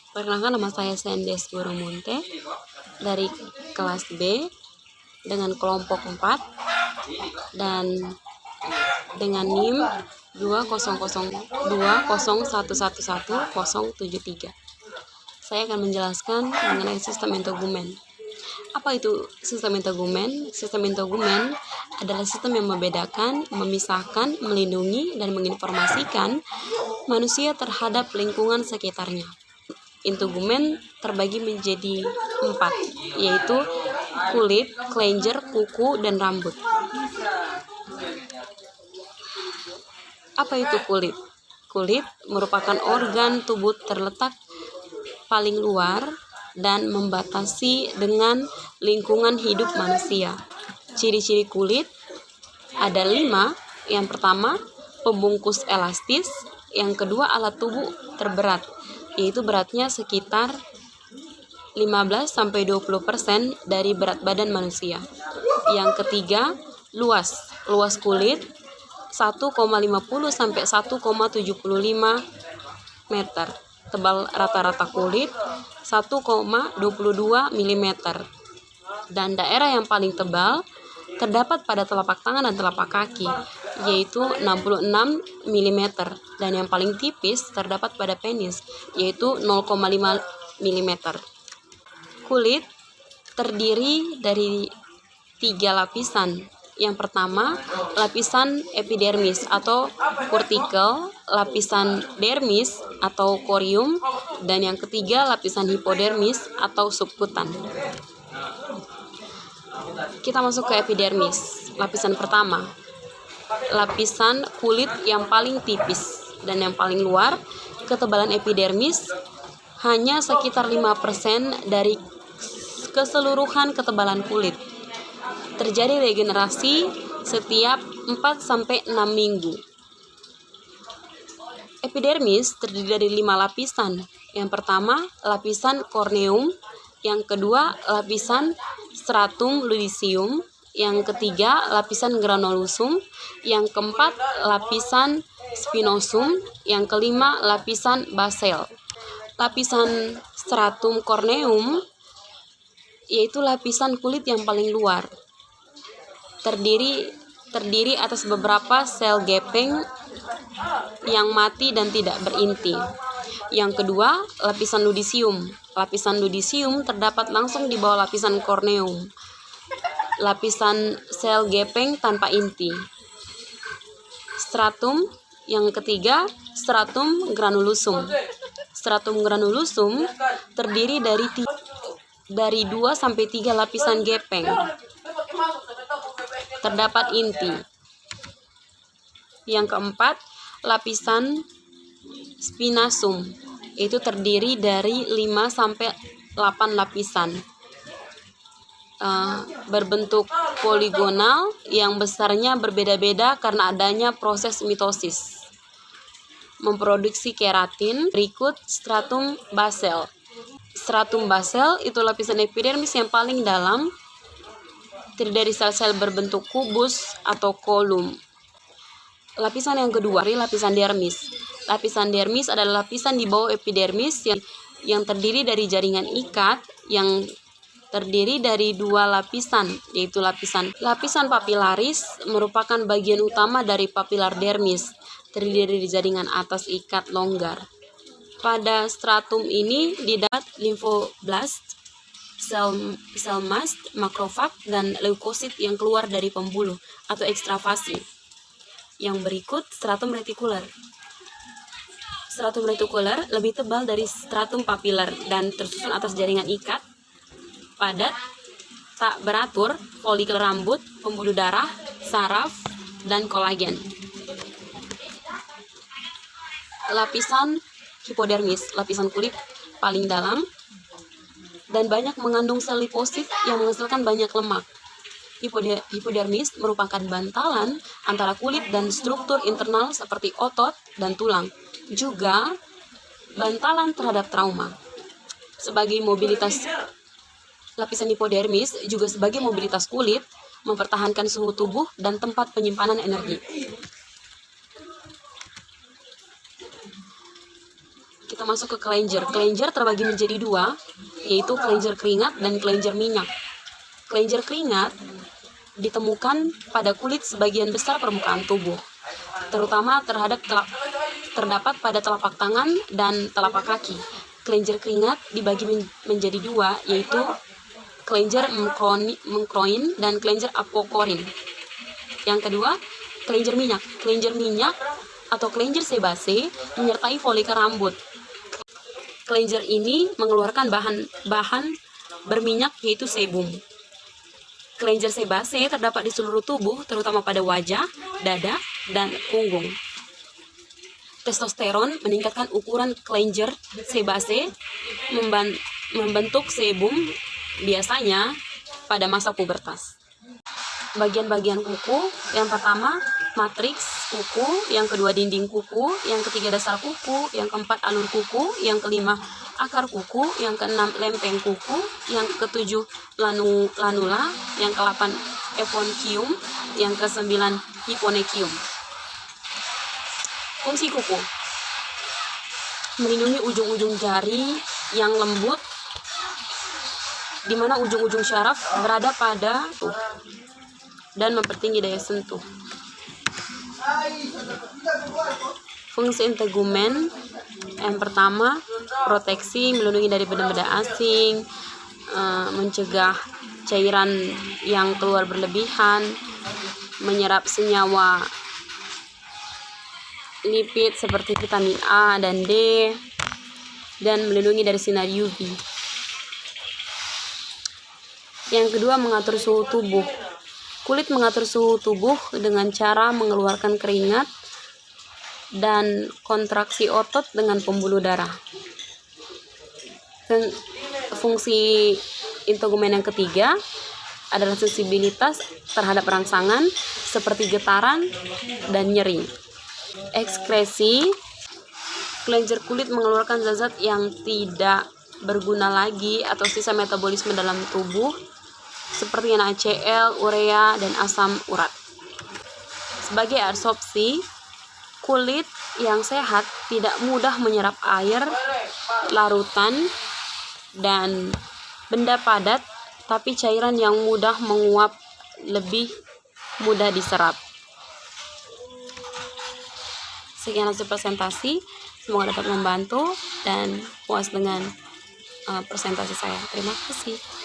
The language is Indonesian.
Perkenalkan, nama saya Sendes Boromonte dari kelas B dengan kelompok 4 dan dengan NIM 20020111073. Saya akan menjelaskan mengenai sistem integumen. Apa itu sistem integumen? Sistem integumen adalah sistem yang membedakan, memisahkan, melindungi, dan menginformasikan manusia terhadap lingkungan sekitarnya. Integumen terbagi menjadi 4, yaitu kulit, kelenjar, kuku, dan rambut. Apa itu kulit? Kulit merupakan organ tubuh terletak paling luar dan membatasi dengan lingkungan hidup manusia. Ciri-ciri kulit ada 5. Yang pertama, pembungkus elastis. Yang kedua, alat tubuh terberat, yaitu beratnya sekitar 15-20% dari berat badan manusia. Yang ketiga, luas kulit 1,50-1,75 meter. Tebal rata-rata kulit 1,22 mm. Dan daerah yang paling tebal terdapat pada telapak tangan dan telapak kaki, yaitu 66 mm. Dan yang paling tipis terdapat pada penis, yaitu 0,5 mm. Kulit terdiri dari 3 lapisan. Yang pertama, lapisan epidermis atau kurtikel, lapisan dermis atau korium, dan yang ketiga, lapisan hipodermis atau subkutan. Kita masuk ke epidermis. Lapisan pertama, lapisan kulit yang paling tipis dan yang paling luar. Ketebalan epidermis hanya sekitar 5% dari keseluruhan ketebalan kulit. Terjadi regenerasi setiap 4-6 minggu. Epidermis terdiri dari 5 lapisan. Yang pertama, lapisan korneum. Yang kedua, lapisan stratum ludicium. Yang ketiga, lapisan granulosa. Yang keempat, lapisan spinosum. Yang kelima, lapisan basal. Lapisan stratum corneum yaitu lapisan kulit yang paling luar. Terdiri atas beberapa sel gepeng yang mati dan tidak berinti. Yang kedua, lapisan ludicium. Lapisan ludicium terdapat langsung di bawah lapisan corneum. Lapisan sel gepeng tanpa inti. Stratum yang ketiga, stratum granulosum. Stratum granulosum terdiri dari 2-3 lapisan gepeng. Terdapat inti. Yang keempat, lapisan spinasum. Itu terdiri dari 5-8 lapisan. Berbentuk poligonal yang besarnya berbeda-beda karena adanya proses mitosis. Memproduksi keratin. Berikut stratum basal. Stratum basal itu lapisan epidermis yang paling dalam, terdiri dari sel-sel berbentuk kubus atau kolom. Lapisan yang kedua, lapisan dermis. Lapisan dermis adalah lapisan di bawah epidermis yang terdiri dari jaringan ikat yang terdiri dari 2 lapisan, yaitu lapisan papilaris merupakan bagian utama dari papilar dermis, terdiri dari jaringan atas ikat longgar. Pada stratum ini didapat limfoblast, sel mast, makrofag, dan leukosit yang keluar dari pembuluh atau ekstravasi. Yang berikut, stratum retikuler. Stratum retikuler lebih tebal dari stratum papilar dan tersusun atas jaringan ikat, padat, tak beratur, folikel rambut, pembuluh darah, saraf, dan kolagen. Lapisan hipodermis, lapisan kulit paling dalam dan banyak mengandung sel liposit yang menghasilkan banyak lemak. Hipodermis merupakan bantalan antara kulit dan struktur internal seperti otot dan tulang, juga bantalan terhadap trauma. Sebagai mobilitas, lapisan hipodermis juga sebagai mobilitas kulit, mempertahankan suhu tubuh dan tempat penyimpanan energi. kita masuk ke kelenjar. Kelenjar terbagi menjadi dua, yaitu kelenjar keringat dan kelenjar minyak. Kelenjar keringat ditemukan pada kulit sebagian besar permukaan tubuh, terutama terdapat pada telapak tangan dan telapak kaki. Kelenjar keringat dibagi menjadi dua, yaitu kelenjar mengkroin dan kelenjar apokorin. Yang kedua, kelenjar minyak. Kelenjar minyak atau kelenjar sebase menyertai folikel rambut. Kelenjar ini mengeluarkan bahan berminyak, yaitu sebum. Kelenjar sebase terdapat di seluruh tubuh, terutama pada wajah, dada, dan punggung. Testosteron meningkatkan ukuran kelenjar sebase, membentuk sebum biasanya pada masa pubertas. Bagian-bagian kuku, yang pertama matriks kuku, yang kedua dinding kuku, yang ketiga dasar kuku, yang keempat alur kuku, yang kelima akar kuku, yang keenam lempeng kuku, yang ketujuh lanula, yang ke-8 eponchium, yang ke-9 hyponechium. Fungsi kuku: melindungi ujung-ujung jari yang lembut, di mana ujung-ujung syaraf berada pada dan mempertinggi daya sentuh. Fungsi integumen, yang pertama proteksi, melindungi dari benda-benda asing, mencegah cairan yang keluar berlebihan, menyerap senyawa lipid seperti vitamin A dan D, dan melindungi dari sinar UV. Yang kedua, mengatur suhu tubuh. Kulit mengatur suhu tubuh dengan cara mengeluarkan keringat dan kontraksi otot dengan pembuluh darah. Dan fungsi integumen yang ketiga adalah sensibilitas terhadap rangsangan seperti getaran dan nyeri. Ekskresi, kelenjar kulit mengeluarkan zat-zat yang tidak berguna lagi atau sisa metabolisme dalam tubuh seperti NaCl, urea, dan asam urat. Sebagai absorpsi, kulit yang sehat tidak mudah menyerap air, larutan, dan benda padat, tapi cairan yang mudah menguap lebih mudah diserap. Sekian hasil presentasi, semoga dapat membantu dan puas dengan presentasi saya. Terima kasih.